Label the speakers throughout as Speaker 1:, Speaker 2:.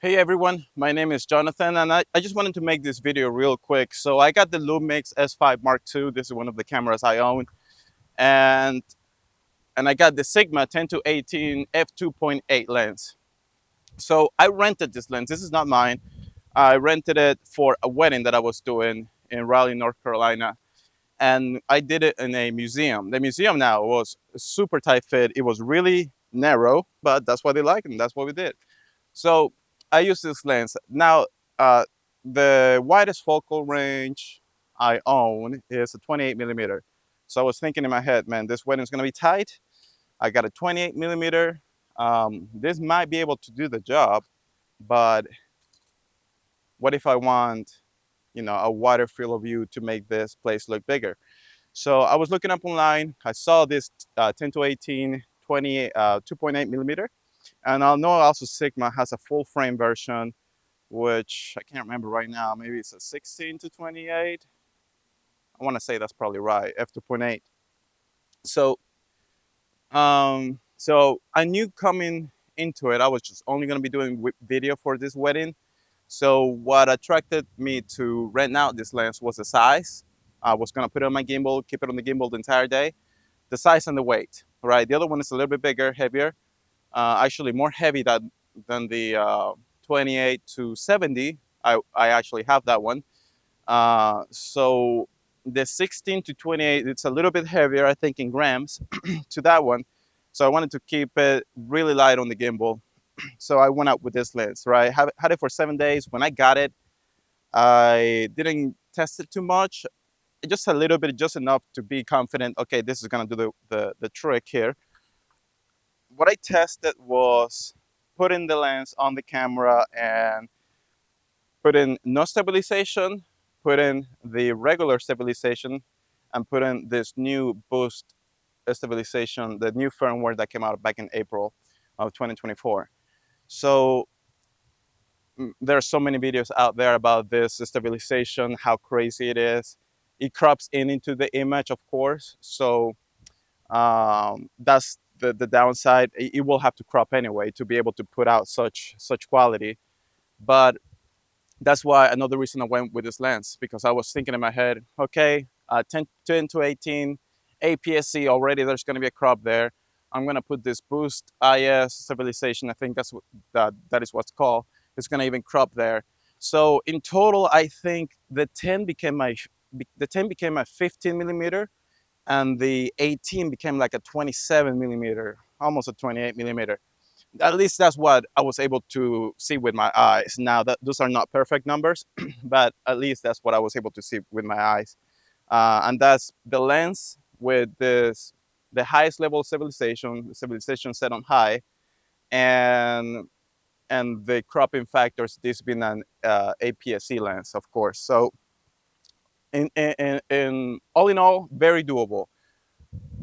Speaker 1: Hey everyone, my name is Jonathan and I just wanted to make this video real quick. So I got the Lumix S5 Mark II. This is one of the cameras I own. And I got the Sigma 10 to 18 f2.8 lens. So I rented this lens. This is not mine. I rented it for a wedding that I was doing in Raleigh, North Carolina. And I did it in a museum. The museum now was super tight fit. It was really narrow, but that's what they like and that's what we did. So I use this lens. Now, uh, the widest focal range I own is a 28 millimeter. So I was thinking in my head, man, this wedding's gonna be tight. I got a 28 millimeter. This might be able to do the job, but what if I want, a wider field of view to make this place look bigger? So I was looking up online. I saw this 10 to 18, 2.8 millimeter. And I know also Sigma has a full frame version which I can't remember right now. Maybe it's a 16 to 28. I want to say that's probably right, f2.8. So, so I knew coming into it, I was just only going to be doing video for this wedding. So what attracted me to rent out this lens was the size. I was going to put it on my gimbal, keep it on the gimbal the entire day. The size and the weight, right? The other one is a little bit bigger, heavier, actually more heavy than the 28 to 70. I actually have that one. So the 16 to 28, it's a little bit heavier, I think, in grams to that one. So I wanted to keep it really light on the gimbal. So I went out with this lens, right? Had it for 7 days. When I got it, I didn't test it too much, just a little bit, just enough to be confident. Okay, this is gonna do the trick here. What I tested was putting the lens on the camera and put in no stabilization, put in the regular stabilization, and put in this new boost stabilization, the new firmware that came out back in April of 2024. So there are so many videos out there about this stabilization, how crazy it is. It crops in into the image, of course. So that's the downside. It will have to crop anyway to be able to put out such quality. But that's why another reason I went with this lens, because I was thinking in my head, okay, 10 to 18 APS-C already, there's going to be a crop there. I'm going to put this boost IS stabilization. I think that's what that is what's called. It's going to even crop there. So in total, I think the 10 became a 15 millimeter, and the 18 became like a 27 millimeter, almost a 28 millimeter. At least that's what I was able to see with my eyes. Now that those are not perfect numbers, but at least that's what I was able to see with my eyes. And that's the lens with the highest level of stabilization set on high, and the cropping factors. This being an APS-C lens, of course. So in all in all, very doable.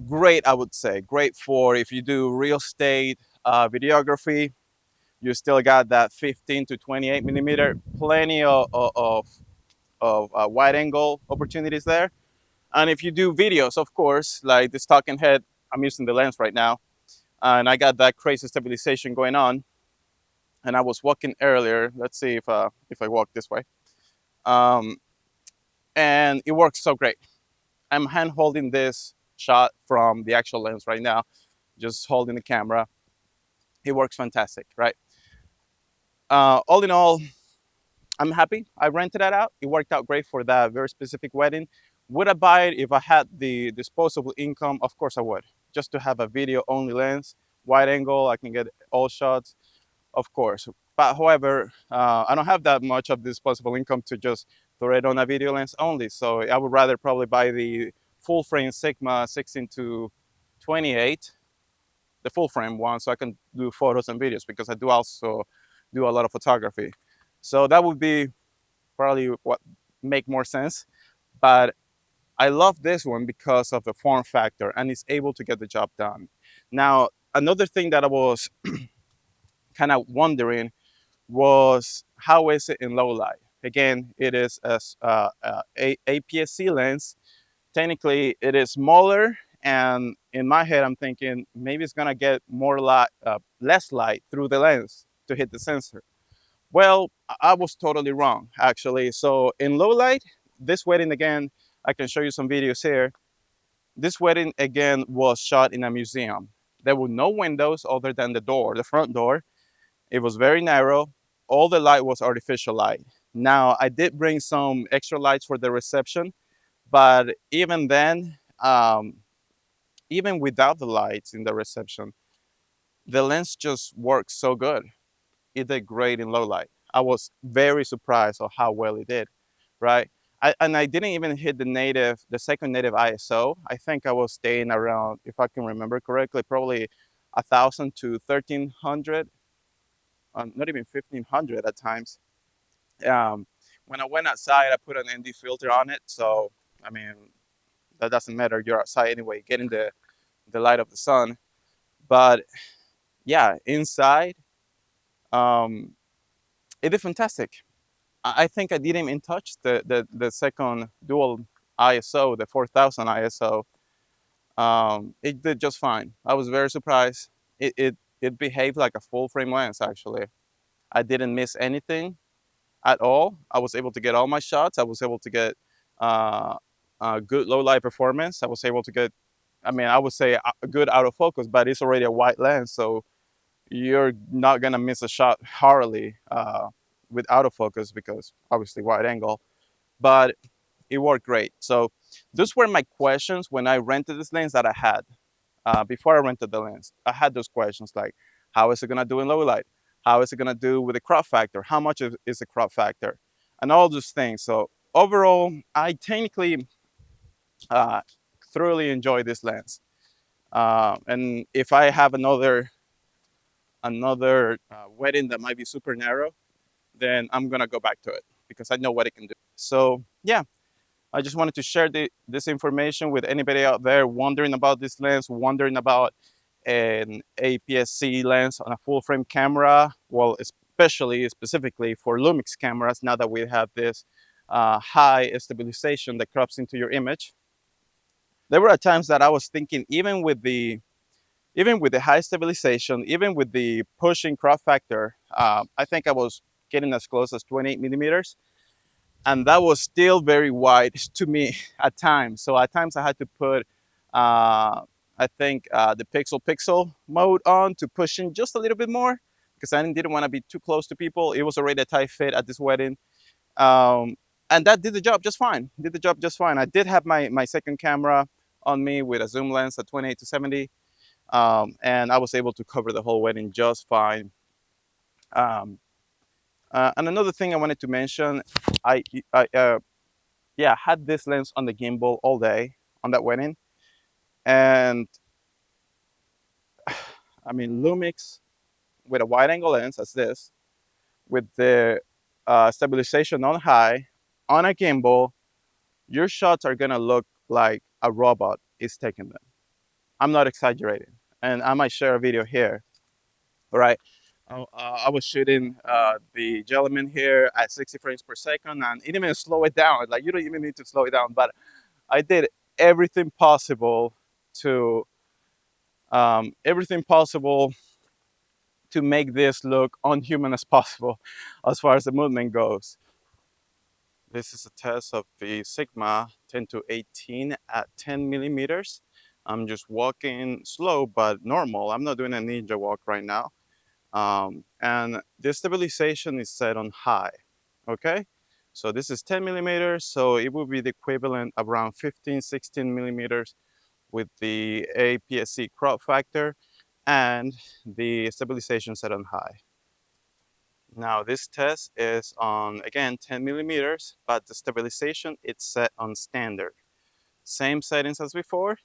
Speaker 1: Great, I would say. Great for if you do real estate videography. You still got that 15 to 28 millimeter, plenty of wide angle opportunities there. And if you do videos, of course, like this talking head, I'm using the lens right now, and I got that crazy stabilization going on. And I was walking earlier. Let's see if I walk this way, um, and it works so great. I'm hand holding this shot from the actual lens right now, just holding the camera. It works fantastic, right? All in all, I'm happy I rented that out. It worked out great for that very specific wedding. Would I buy it if I had the disposable income? Of course I would. Just to have a video only lens, wide angle, I can get all shots, of course. But however, I don't have that much of disposable income to just throw it on a video lens only. So I would rather probably buy the full frame Sigma 16 to 28, the full frame one, so I can do photos and videos, because I do also do a lot of photography. So that would be probably what make more sense. But I love this one because of the form factor, and it's able to get the job done. Now, another thing that I was kind of wondering was, how is it in low light? Again, it is a APS-C lens. Technically, it is smaller, and in my head, I'm thinking maybe it's gonna get more light, less light through the lens to hit the sensor. Well, I was totally wrong, actually. So in low light, this wedding again, I can show you some videos here. This wedding again was shot in a museum. There were no windows other than the door, the front door. It was very narrow. All the light was artificial light. Now, I did bring some extra lights for the reception, but even then, even without the lights in the reception, the lens just works so good. It did great in low light. I was very surprised of how well it did, right? And I didn't even hit the second native ISO. I think I was staying around, if I can remember correctly, probably 1,000 to 1,300, not even 1,500 at times. Um, when I went outside, I put an ND filter on it. So, I mean, that doesn't matter. You're outside anyway, getting the light of the sun. But yeah, inside, um, it did fantastic. I think I didn't even touch the second dual ISO, the 4000 ISO. It did just fine. I was very surprised. It behaved like a full frame lens, actually. I didn't miss anything at all. I was able to get all my shots. I was able to get good low light performance. I was able to get, I mean, I would say a good out of focus, but it's already a wide lens, so you're not gonna miss a shot hardly with out of focus because obviously wide angle. But it worked great. So those were my questions when I rented this lens that I had before I rented the lens. I had those questions like, how is it gonna do in low light? How is it gonna do with the crop factor? How much is the crop factor? And all those things. So overall, I technically uh, thoroughly enjoy this lens. And if I have another wedding that might be super narrow, then I'm gonna go back to it because I know what it can do. So yeah, I just wanted to share this information with anybody out there wondering about this lens, wondering about an APS-C lens on a full frame camera. Well, especially specifically for Lumix cameras, now that we have this high stabilization that crops into your image. There were times that I was thinking, even with the high stabilization, even with the pushing crop factor, I think I was getting as close as 28 millimeters, and that was still very wide to me at times. So at times I had to put, I think, the pixel mode on to push in just a little bit more because I didn't want to be too close to people. It was already a tight fit at this wedding. And that did the job just fine. Did the job just fine. I did have my second camera on me with a zoom lens at 28 to 70. And I was able to cover the whole wedding just fine. Um, and another thing I wanted to mention, I, I yeah, had this lens on the gimbal all day on that wedding. And I mean, Lumix with a wide angle lens as this, with the stabilization on high, on a gimbal, your shots are gonna look like a robot is taking them. I'm not exaggerating. And I might share a video here. All right. I was shooting the gentleman here at 60 frames per second, and it didn't even slow it down. Like, you don't even need to slow it down, but I did everything possible to everything possible to make this look unhuman as possible as far as the movement goes. This is a test of the Sigma 10 to 18 at 10 millimeters. I'm just walking slow but normal. I'm not doing a ninja walk right now. And the stabilization is set on high, okay? So this is 10 millimeters, so it will be the equivalent of around 15, 16 millimeters with the APS-C crop factor and the stabilization set on high. Now this test is on, again, 10 millimeters, but the stabilization it's set on standard. Same settings as before.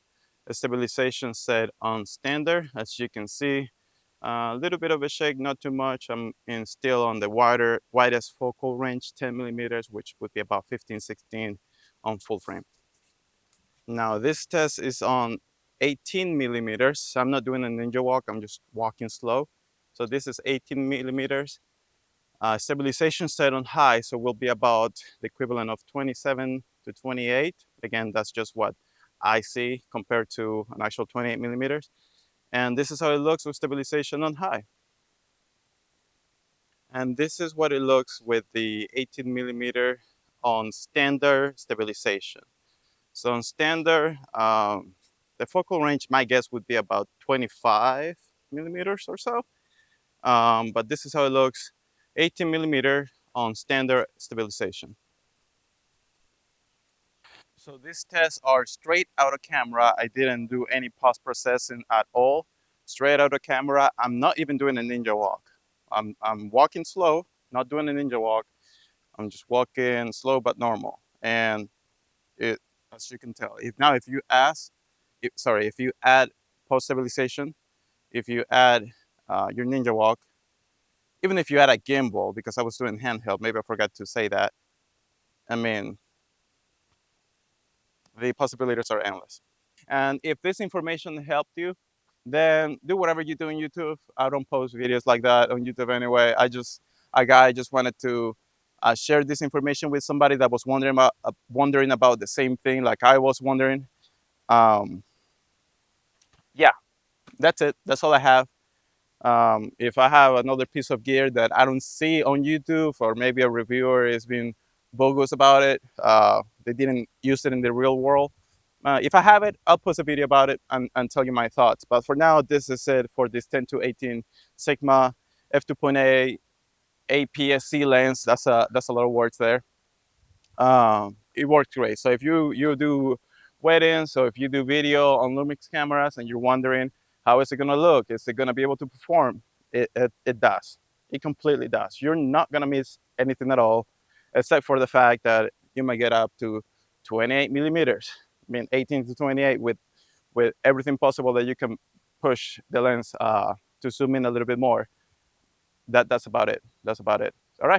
Speaker 1: The stabilization set on standard. As you can see, a little bit of a shake, not too much. I'm still on the widest focal range, 10 millimeters, which would be about 15, 16 on full frame. Now this test is on 18 millimeters. So I'm not doing a ninja walk, I'm just walking slow. So this is 18 millimeters. Stabilization set on high, so will be about the equivalent of 27 to 28. Again, that's just what I see compared to an actual 28 millimeters. And this is how it looks with stabilization on high. And this is what it looks with the 18 millimeter on standard stabilization. So on standard, the focal range, my guess would be about 25 millimeters or so. But this is how it looks, 18 millimeter on standard stabilization. So these tests are straight out of camera. I didn't do any post processing at all. Straight out of camera. I'm not even doing a ninja walk. I'm walking slow, not doing a ninja walk. I'm just walking slow but normal. And it, as you can tell, if you ask, if you add post stabilization, if you add your ninja walk, even if you add a gimbal, because I was doing handheld, maybe I forgot to say that. I mean, the possibilities are endless. And if this information helped you, then do whatever you do on YouTube. I don't post videos like that on YouTube anyway. A guy just wanted to share this information with somebody that was wondering about the same thing like I was wondering. Um, yeah, that's it. That's all I have. If I have another piece of gear that I don't see on YouTube, or maybe a reviewer is being bogus about it, they didn't use it in the real world. If I have it, I'll post a video about it and tell you my thoughts. But for now, this is it for this 10 to 18 Sigma f2.8 APS-C lens. That's a lot of words there. It works great. So if you do weddings, so if you do video on Lumix cameras and you're wondering how is it gonna look, is it gonna be able to perform? It does. It completely does. You're not gonna miss anything at all, except for the fact that you might get up to 28 millimeters. I mean 18 to 28 with everything possible that you can push the lens to zoom in a little bit more. That's about it. That's about it. All right.